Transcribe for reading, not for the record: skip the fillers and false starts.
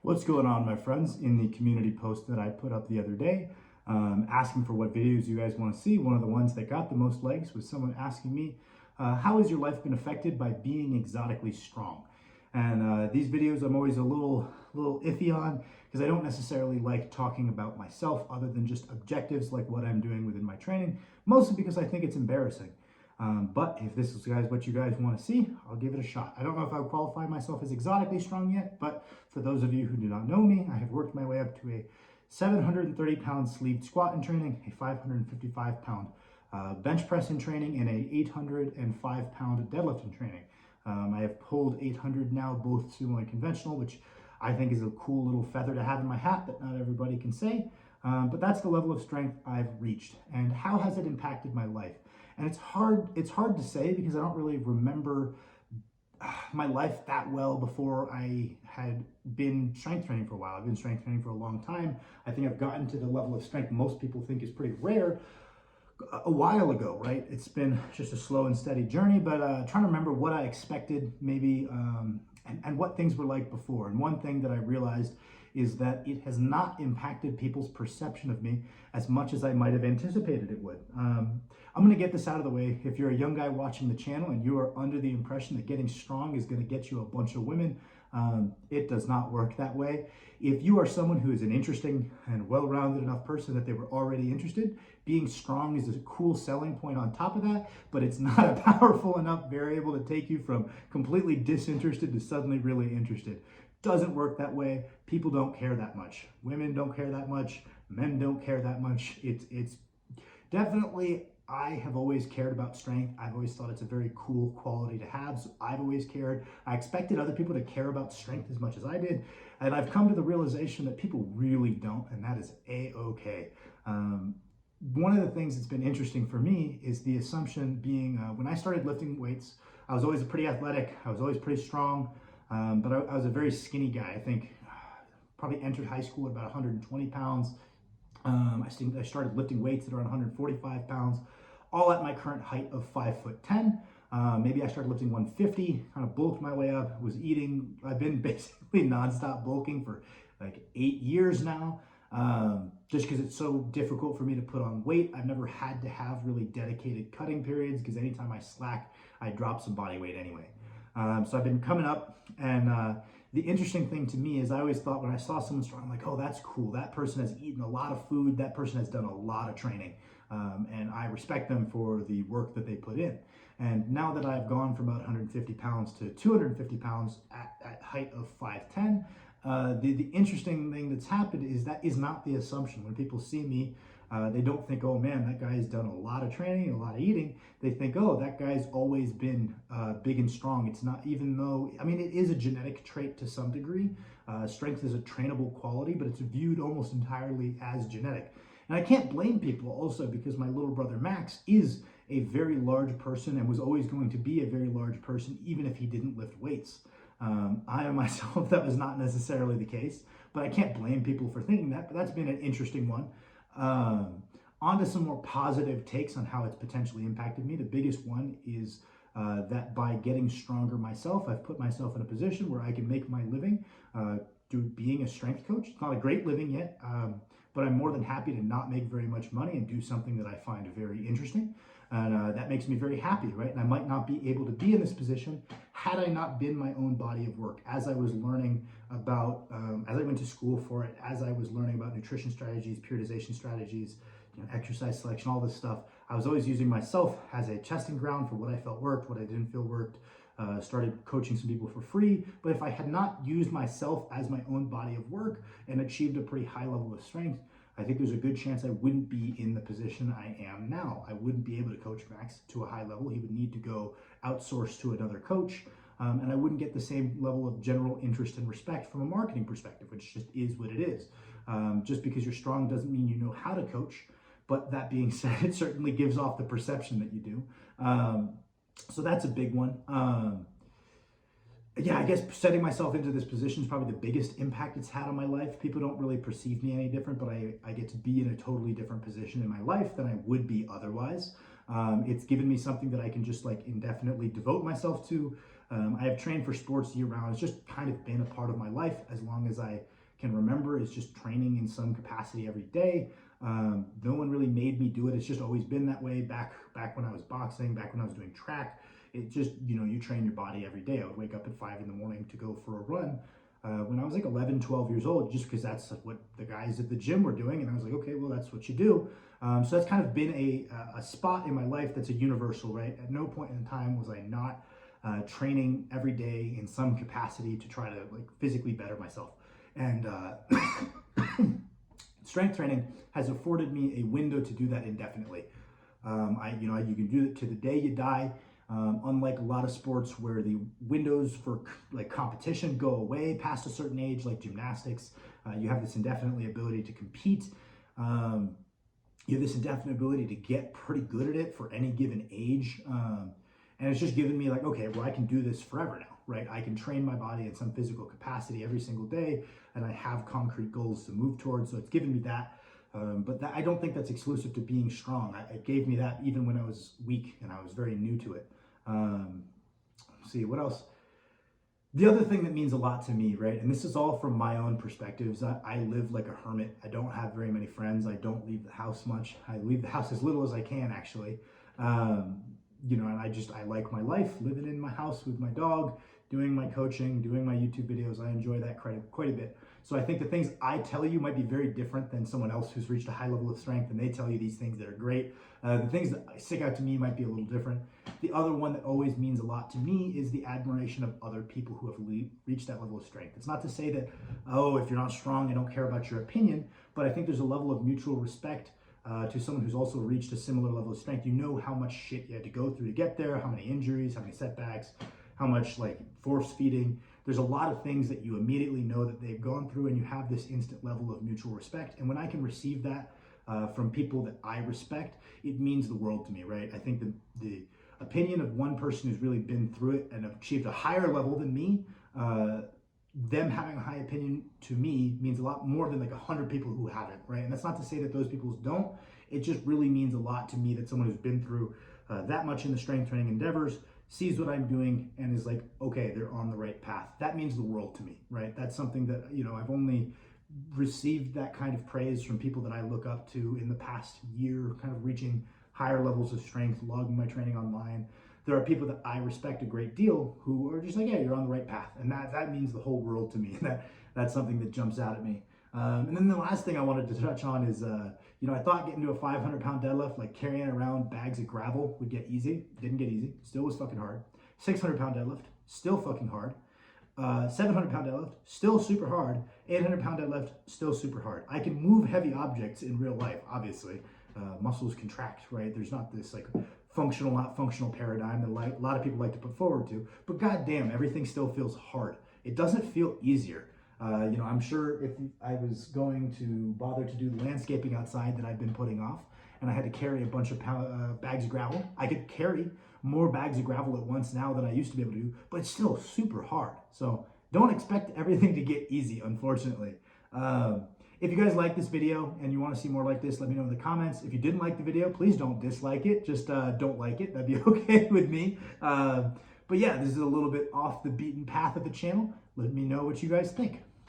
What's going on, my friends? In the community post that I put up the other day, asking for what videos you guys want to see, one of the ones that got the most likes was someone asking me, how has your life been affected by being exotically strong? And these videos I'm always a little iffy on because I don't necessarily like talking about myself other than just objectives like what I'm doing within my training, mostly because I think it's embarrassing. But if this is what you guys want to see, I'll give it a shot. I don't know if I would qualify myself as exotically strong yet, but for those of you who do not know me, I have worked my way up to a 730-pound sleeved squat in training, a 555-pound bench press in training, and a 805-pound deadlift in training. I have pulled 800 now, both sumo and conventional, which I think is a cool little feather to have in my hat that not everybody can say. But that's the level of strength I've reached. And how has it impacted my life? And it's hard to say because I don't really remember my life that well before I had been strength training for a while. I've been strength training for a long time. I think I've gotten to the level of strength most people think is pretty rare a while ago, right? It's been just a slow and steady journey, but trying to remember what I expected maybe and what things were like before. And one thing that I realized is that it has not impacted people's perception of me as much as I might have anticipated it would. I'm going to get this out of the way. If you're a young guy watching the channel and you are under the impression that getting strong is going to get you a bunch of women, it does not work that way. If you are someone who is an interesting and well-rounded enough person that they were already interested, being strong is a cool selling point on top of that, but it's not a powerful enough variable to take you from completely disinterested to suddenly really interested. Doesn't work that way. People don't care that much. Women don't care that much. Men don't care that much. It's definitely, I have always cared about strength. I've always thought it's a very cool quality to have. So I've always cared. I expected other people to care about strength as much as I did. And I've come to the realization that people really don't, and that is a-okay. One of the things that's been interesting for me is the assumption being when I started lifting weights, I was always pretty athletic. I was always pretty strong. But I was a very skinny guy. I think probably entered high school at about 120 pounds. I started lifting weights at around 145 pounds, all at my current height of 5'10". Maybe I started lifting 150, kind of bulked my way up, was eating. I've been basically nonstop bulking for like 8 years now. Just because it's so difficult for me to put on weight. I've never had to have really dedicated cutting periods because anytime I slack, I drop some body weight anyway. So I've been coming up, and the interesting thing to me is I always thought when I saw someone strong, I'm like, oh, that's cool. That person has eaten a lot of food. That person has done a lot of training, and I respect them for the work that they put in. And now that I've gone from about 150 pounds to 250 pounds at height of 5'10", the interesting thing that's happened is that is not the assumption. When people see me, they don't think, oh man, that guy's done a lot of training, a lot of eating. They think, oh, that guy's always been big and strong. It's not, even though, I mean, it is a genetic trait to some degree. Strength is a trainable quality, but it's viewed almost entirely as genetic. And I can't blame people also because my little brother Max is a very large person and was always going to be a very large person, even if he didn't lift weights. I myself, that was not necessarily the case, but I can't blame people for thinking that, but that's been an interesting one. On to some more positive takes on how it's potentially impacted me. The biggest one is that by getting stronger myself, I've put myself in a position where I can make my living being a strength coach. It's not a great living yet, but I'm more than happy to not make very much money and do something that I find very interesting. And that makes me very happy, right? And I might not be able to be in this position had I not been my own body of work. As I was learning about, as I went to school for it, as I was learning about nutrition strategies, periodization strategies, exercise selection, all this stuff, I was always using myself as a testing ground for what I felt worked, what I didn't feel worked. Started coaching some people for free. But if I had not used myself as my own body of work and achieved a pretty high level of strength, I think there's a good chance I wouldn't be in the position I am now. I wouldn't be able to coach Max to a high level. He would need to go outsource to another coach. And I wouldn't get the same level of general interest and respect from a marketing perspective, which just is what it is. Just because you're strong doesn't mean you know how to coach. But that being said, it certainly gives off the perception that you do. So that's a big one. Yeah, I guess setting myself into this position is probably the biggest impact it's had on my life. People don't really perceive me any different, but I get to be in a totally different position in my life than I would be otherwise. It's given me something that I can just like indefinitely devote myself to. I have trained for sports year round. It's just kind of been a part of my life as long as I can remember. It's just training in some capacity every day. No one really made me do it. It's just always been that way. Back when I was boxing, back when I was doing track, it just, you train your body every day. I would wake up at 5 in the morning to go for a run when I was like 11, 12 years old, just because that's what the guys at the gym were doing. And I was like, okay, well, that's what you do. So that's kind of been a spot in my life that's a universal, right? At no point in time was I not training every day in some capacity to try to like physically better myself. And strength training has afforded me a window to do that indefinitely. You can do it to the day you die. Unlike a lot of sports where the windows for like competition go away past a certain age, like gymnastics, you have this indefinitely ability to compete. You have this indefinite ability to get pretty good at it for any given age. And it's just given me like, okay, well, I can do this forever now, right? I can train my body in some physical capacity every single day, and I have concrete goals to move towards. So it's given me that. But I don't think that's exclusive to being strong. It gave me that even when I was weak and I was very new to it. Let's see, what else? The other thing that means a lot to me, right? And this is all from my own perspectives. I live like a hermit. I don't have very many friends. I don't leave the house much. I leave the house as little as I can, actually. And I like my life, living in my house with my dog, doing my coaching, doing my YouTube videos. I enjoy that quite a bit. So I think the things I tell you might be very different than someone else who's reached a high level of strength and they tell you these things that are great. The things that stick out to me might be a little different. The other one that always means a lot to me is the admiration of other people who have reached that level of strength. It's not to say that, oh, if you're not strong, I don't care about your opinion, but I think there's a level of mutual respect to someone who's also reached a similar level of strength. You know how much shit you had to go through to get there, how many injuries, how many setbacks, how much like force feeding. There's a lot of things that you immediately know that they've gone through, and you have this instant level of mutual respect. And when I can receive that from people that I respect, it means the world to me, right? I think the opinion of one person who's really been through it and achieved a higher level than me, them having a high opinion to me means a lot more than like 100 people who haven't, right? And that's not to say that those people don't. It just really means a lot to me that someone who's been through that much in the strength training endeavors sees what I'm doing and is like, okay, they're on the right path. That means the world to me, right? That's something that, I've only received that kind of praise from people that I look up to in the past year, kind of reaching higher levels of strength, logging my training online. There are people that I respect a great deal who are just like, yeah, you're on the right path. And that means the whole world to me. That's something that jumps out at me. And then the last thing I wanted to touch on is, I thought getting to a 500-pound deadlift, like carrying around bags of gravel would get easy. Didn't get easy. Still was fucking hard. 600-pound deadlift, still fucking hard. 700-pound deadlift, still super hard. 800-pound deadlift, still super hard. I can move heavy objects in real life, obviously. Muscles contract, right? There's not this like functional, not functional paradigm that a lot of people like to put forward to, but goddamn, everything still feels hard. It doesn't feel easier. I'm sure if I was going to bother to do the landscaping outside that I've been putting off, and I had to carry a bunch of bags of gravel, I could carry more bags of gravel at once now than I used to be able to do, but it's still super hard. So don't expect everything to get easy, unfortunately. If you guys like this video and you want to see more like this, let me know in the comments. If you didn't like the video, please don't dislike it. Just don't like it. That'd be okay with me. But yeah, this is a little bit off the beaten path of the channel. Let me know what you guys think.